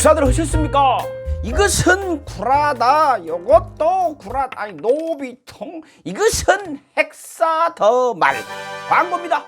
식사들 하셨습니까? 이것은 구라다. 요것도 구라다. 아니, 노비통. 이것은 헥사더말 광고입니다.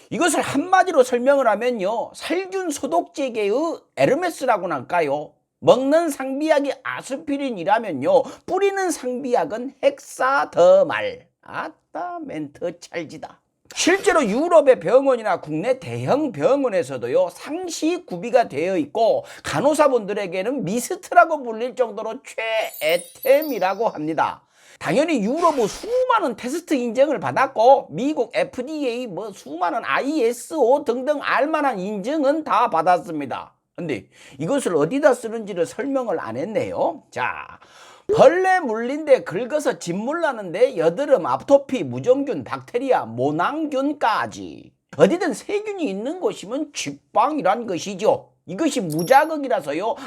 이것을 한마디로 설명을 하면요, 살균 소독제계의 에르메스라고나 할까요? 먹는 상비약이 아스피린이라면요, 뿌리는 상비약은 헥사더말. 아따, 멘트 찰지다. 실제로 유럽의 병원이나 국내 대형 병원에서도요, 상시 구비가 되어 있고 간호사분들에게는 미스트라고 불릴 정도로 최애템이라고 합니다. 당연히 유럽의 수많은 테스트 인증을 받았고 미국 FDA 수많은 ISO 등등 알만한 인증은 다 받았습니다. 근데 이것을 어디다 쓰는지를 설명을 안 했네요. 자, 벌레 물린데 긁어서 진물 나는데 여드름, 아토피, 무정균, 박테리아, 모낭균까지 어디든 세균이 있는 곳이면 쥐빵이란 것이죠. 이것이 무자극이라서요,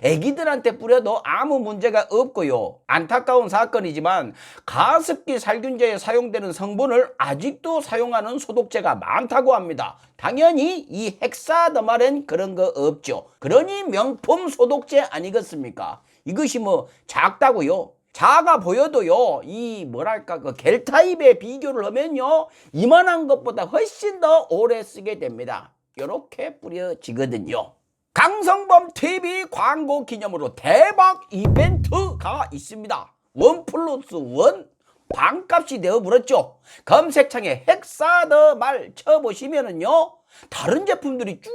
애기들한테 뿌려도 아무 문제가 없고요. 안타까운 사건이지만 가습기 살균제에 사용되는 성분을 아직도 사용하는 소독제가 많다고 합니다. 당연히 이 헥사더말엔 그런 거 없죠. 그러니 명품 소독제 아니겠습니까? 이것이 작다고요? 작아 보여도요, 그 겔 타입에 비교를 하면요, 이만한 것보다 훨씬 더 오래 쓰게 됩니다. 이렇게 뿌려지거든요. 강성범 TV 광고 기념으로 대박 이벤트가 있습니다. 1+1 반값이 되어버렸죠. 검색창에 헥사더말 쳐보시면은요, 다른 제품들이 쭉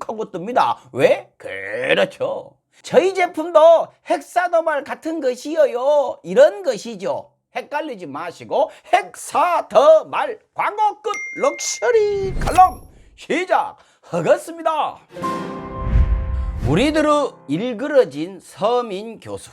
하고 뜹니다. 왜? 그렇죠, 저희 제품도 헥사더말 같은 것이에요. 이런 것이죠. 헷갈리지 마시고 헥사더말 광고 끝. 럭셔리 칼럼 시작하겠습니다. 우리들의 일그러진 서민 교수.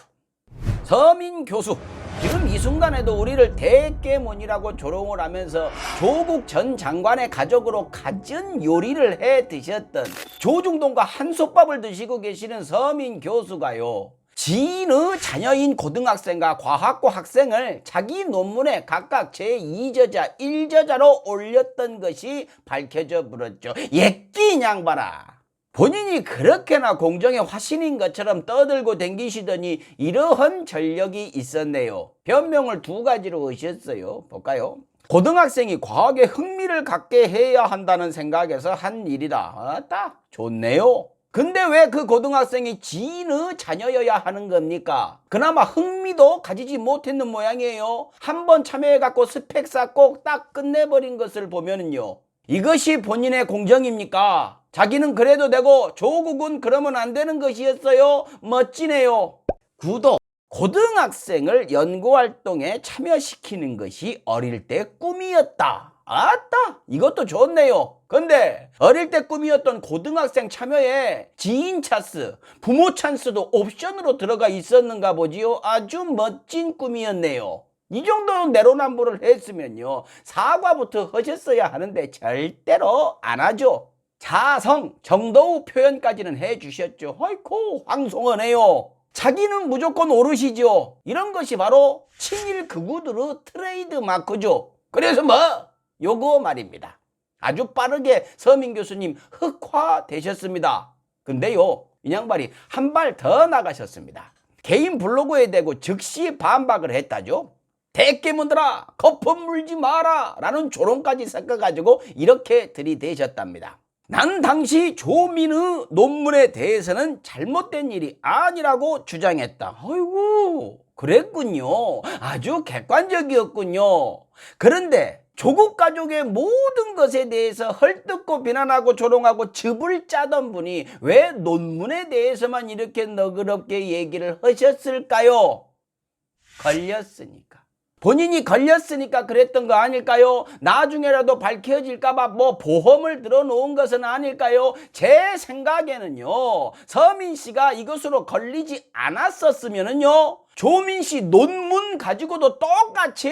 지금 이 순간에도 우리를 대깨문이라고 조롱을 하면서 조국 전 장관의 가족으로 갖은 요리를 해 드셨던 조중동과 한솥밥을 드시고 계시는 서민 교수가요, 지인의 자녀인 고등학생과 과학고 학생을 자기 논문에 각각 제2저자, 1저자로 올렸던 것이 밝혀져 버렸죠. 예끼 양반아. 본인이 그렇게나 공정의 화신인 것처럼 떠들고 댕기시더니 이러한 전력이 있었네요. 변명을 두 가지로 하셨어요. 볼까요? 고등학생이 과학에 흥미를 갖게 해야 한다는 생각에서 한 일이다. 아따, 좋네요. 근데 왜 그 고등학생이 지인의 자녀여야 하는 겁니까? 그나마 흥미도 가지지 못했는 모양이에요. 한번 참여해갖고 스펙 쌓고 딱 끝내버린 것을 보면은요, 이것이 본인의 공정입니까? 자기는 그래도 되고 조국은 그러면 안 되는 것이었어요. 멋지네요. 구독. 고등학생을 연구활동에 참여시키는 것이 어릴 때 꿈이었다. 아따, 이것도 좋네요. 근데 어릴 때 꿈이었던 고등학생 참여에 지인 찬스, 부모 찬스도 옵션으로 들어가 있었는가 보지요. 아주 멋진 꿈이었네요. 이 정도 내로남불을 했으면요, 사과부터 하셨어야 하는데 절대로 안 하죠. 자성 정도의 표현까지는 해주셨죠. 아이고, 황송하네요. 자기는 무조건 오르시죠. 이런 것이 바로 친일 극우들의 트레이드 마크죠. 그래서 요거 말입니다. 아주 빠르게 서민 교수님 흑화되셨습니다. 근데요, 이 양반이 한 발 더 나가셨습니다. 개인 블로그에 대고 즉시 반박을 했다죠. 대깨문들아, 거품 물지 마라 라는 조롱까지 섞어가지고 이렇게 들이대셨답니다. 난 당시 조민의 논문에 대해서는 잘못된 일이 아니라고 주장했다. 아이고, 그랬군요. 아주 객관적이었군요. 그런데 조국 가족의 모든 것에 대해서 헐뜯고 비난하고 조롱하고 즙을 짜던 분이 왜 논문에 대해서만 이렇게 너그럽게 얘기를 하셨을까요? 걸렸으니까. 본인이 걸렸으니까 그랬던 거 아닐까요? 나중에라도 밝혀질까봐 보험을 들어놓은 것은 아닐까요? 제 생각에는요, 서민 씨가 이것으로 걸리지 않았었으면은요, 조민 씨 논문 가지고도 똑같이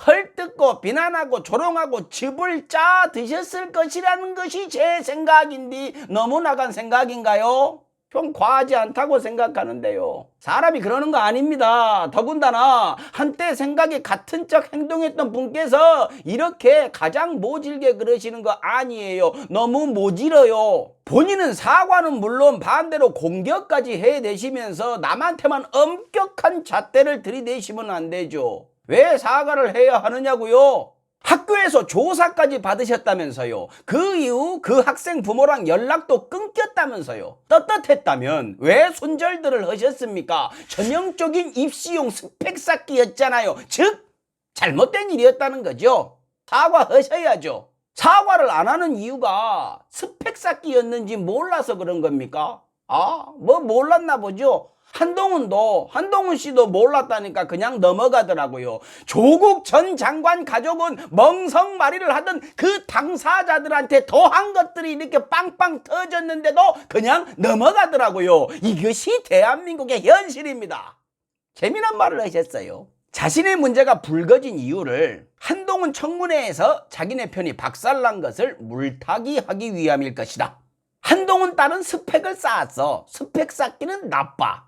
헐뜯고 비난하고 조롱하고 즙을 짜 드셨을 것이라는 것이 제 생각인데 너무 나간 생각인가요? 좀 과하지 않다고 생각하는데요. 사람이 그러는 거 아닙니다. 더군다나 한때 생각이 같은 척 행동했던 분께서 이렇게 가장 모질게 그러시는 거 아니에요. 너무 모질어요. 본인은 사과는 물론 반대로 공격까지 해내시면서 남한테만 엄격한 잣대를 들이대시면 안 되죠. 왜 사과를 해야 하느냐고요? 학교에서 조사까지 받으셨다면서요. 그 이후 그 학생 부모랑 연락도 끊겼다면서요. 떳떳했다면 왜 손절들을 하셨습니까? 전형적인 입시용 스펙 쌓기였잖아요. 즉 잘못된 일이었다는 거죠. 사과하셔야죠. 사과를 안 하는 이유가 스펙 쌓기였는지 몰라서 그런 겁니까? 뭐 몰랐나 보죠. 한동훈 씨도 몰랐다니까 그냥 넘어가더라고요. 조국 전 장관 가족은 멍석마리를 하던 그 당사자들한테 더한 것들이 이렇게 빵빵 터졌는데도 그냥 넘어가더라고요. 이것이 대한민국의 현실입니다. 재미난 말을 하셨어요. 자신의 문제가 불거진 이유를 한동훈 청문회에서 자기네 편이 박살난 것을 물타기하기 위함일 것이다. 한동훈 딸은 스펙을 쌓았어. 스펙 쌓기는 나빠.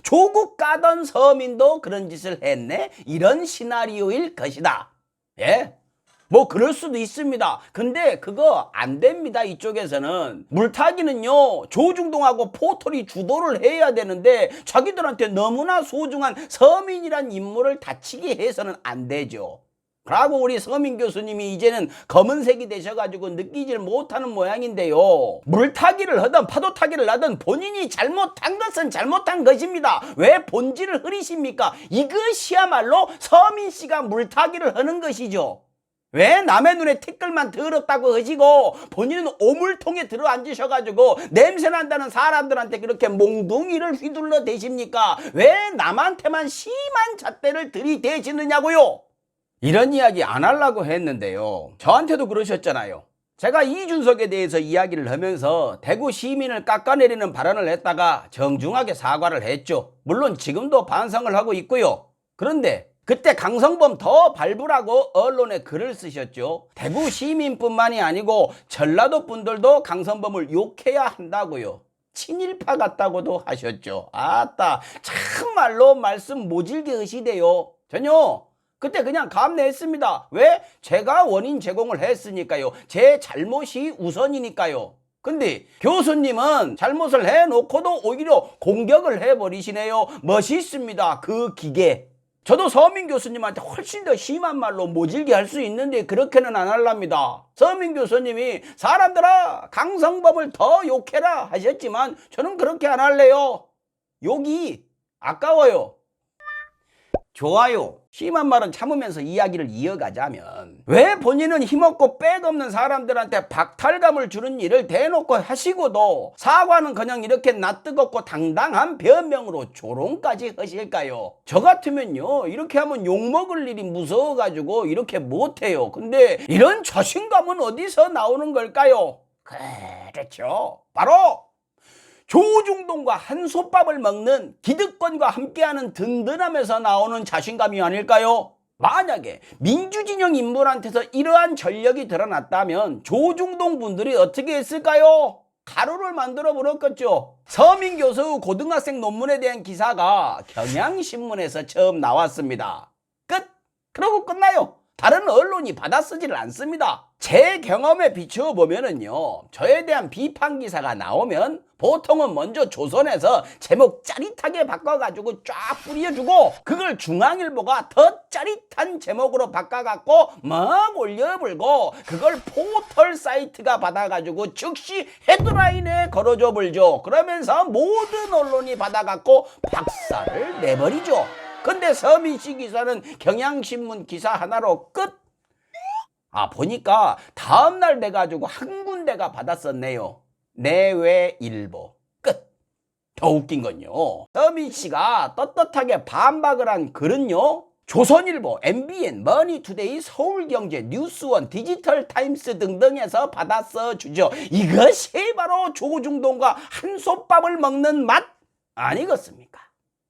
조국 까던 서민도 그런 짓을 했네. 이런 시나리오일 것이다. 예? 뭐 그럴 수도 있습니다. 근데 그거 안 됩니다. 이쪽에서는. 물타기는요, 조중동하고 포털이 주도를 해야 되는데 자기들한테 너무나 소중한 서민이란 인물을 다치게 해서는 안 되죠. 그러고 우리 서민 교수님이 이제는 검은색이 되셔가지고 느끼질 못하는 모양인데요. 물타기를 하든 파도타기를 하든 본인이 잘못한 것은 잘못한 것입니다. 왜 본질을 흐리십니까? 이것이야말로 서민씨가 물타기를 하는 것이죠. 왜 남의 눈에 티끌만 더럽다고 하시고 본인은 오물통에 들어앉으셔가지고 냄새난다는 사람들한테 그렇게 몽둥이를 휘둘러 대십니까? 왜 남한테만 심한 잣대를 들이대시느냐고요? 이런 이야기 안 하려고 했는데요. 저한테도 그러셨잖아요. 제가 이준석에 대해서 이야기를 하면서 대구 시민을 깎아내리는 발언을 했다가 정중하게 사과를 했죠. 물론 지금도 반성을 하고 있고요. 그런데 그때 강성범 더 밟으라고 언론에 글을 쓰셨죠. 대구 시민뿐만이 아니고 전라도 분들도 강성범을 욕해야 한다고요. 친일파 같다고도 하셨죠. 아따, 참말로 말씀 모질게 하시대요. 전혀 그때 그냥 감내했습니다. 왜? 제가 원인 제공을 했으니까요. 제 잘못이 우선이니까요. 근데 교수님은 잘못을 해놓고도 오히려 공격을 해버리시네요. 멋있습니다. 그 기계. 저도 서민 교수님한테 훨씬 더 심한 말로 모질게 할 수 있는데 그렇게는 안 할랍니다. 서민 교수님이 사람들아 강성범을 더 욕해라 하셨지만 저는 그렇게 안 할래요. 욕이 아까워요. 좋아요. 심한 말은 참으면서 이야기를 이어가자면 왜 본인은 힘없고 백없는 사람들한테 박탈감을 주는 일을 대놓고 하시고도 사과는 그냥 이렇게 낯뜨겁고 당당한 변명으로 조롱까지 하실까요? 저 같으면요 이렇게 하면 욕먹을 일이 무서워가지고 이렇게 못해요. 근데 이런 자신감은 어디서 나오는 걸까요? 그렇죠. 바로 조중동과 한솥밥을 먹는 기득권과 함께하는 든든함에서 나오는 자신감이 아닐까요? 만약에 민주진영 인물한테서 이러한 전력이 드러났다면 조중동 분들이 어떻게 했을까요? 가루를 만들어 버렸겠죠. 서민 교수 고등학생 논문에 대한 기사가 경향신문에서 처음 나왔습니다. 끝! 그러고 끝나요. 다른 언론이 받아쓰지를 않습니다. 제 경험에 비추어 보면은요, 저에 대한 비판 기사가 나오면 보통은 먼저 조선에서 제목 짜릿하게 바꿔가지고 쫙 뿌려주고 그걸 중앙일보가 더 짜릿한 제목으로 바꿔갖고 막 올려불고 그걸 포털 사이트가 받아가지고 즉시 헤드라인에 걸어줘 불죠. 그러면서 모든 언론이 받아갖고 박살을 내버리죠. 근데 서민씨 기사는 경향신문 기사 하나로 끝. 보니까 다음날 돼가지고 한 군데가 받았었네요. 내외일보. 끝. 더 웃긴 건요, 서민씨가 떳떳하게 반박을 한 글은요, 조선일보, MBN, 머니투데이, 서울경제, 뉴스원, 디지털타임스 등등에서 받아서 주죠. 이것이 바로 조중동과 한솥밥을 먹는 맛 아니겠습니까?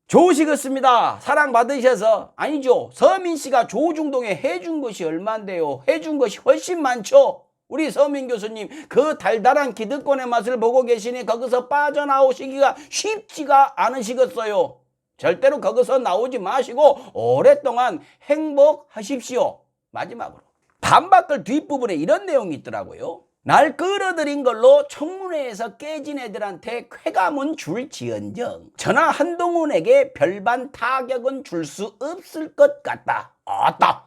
좋으시겠습니다. 사랑받으셔서. 아니죠. 서민씨가 조중동에 해준 것이 얼만데요. 해준 것이 훨씬 많죠. 우리 서민 교수님 그 달달한 기득권의 맛을 보고 계시니 거기서 빠져나오시기가 쉽지가 않으시겠어요. 절대로 거기서 나오지 마시고 오랫동안 행복하십시오. 마지막으로 반박글 뒷부분에 이런 내용이 있더라고요. 날 끌어들인 걸로 청문회에서 깨진 애들한테 쾌감은 줄지언정 전하 한동훈에게 별반 타격은 줄 수 없을 것 같다. 아따,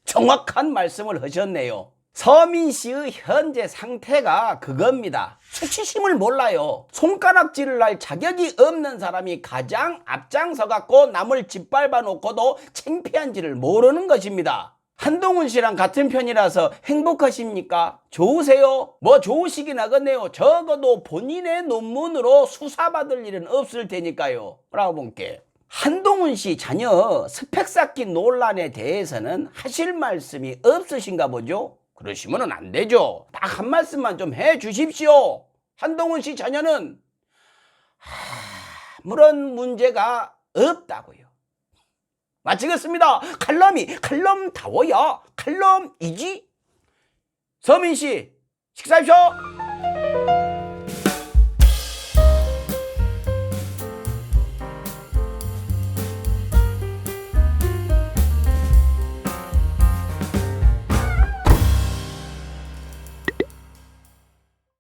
정확한 말씀을 하셨네요. 서민 씨의 현재 상태가 그겁니다. 수치심을 몰라요. 손가락질을 할 자격이 없는 사람이 가장 앞장서 갖고 남을 짓밟아 놓고도 창피한지를 모르는 것입니다. 한동훈 씨랑 같은 편이라서 행복하십니까? 좋으세요? 뭐 좋으시긴 하겠네요. 적어도 본인의 논문으로 수사받을 일은 없을 테니까요. 라고 볼게. 한동훈 씨 자녀 스펙 쌓기 논란에 대해서는 하실 말씀이 없으신가 보죠? 그러시면 안 되죠. 딱 한 말씀만 좀 해 주십시오. 한동훈 씨 자녀는 아무런 문제가 없다고요. 마치겠습니다. 칼럼이 칼럼다워야 칼럼이지. 서민 씨, 식사하십시오.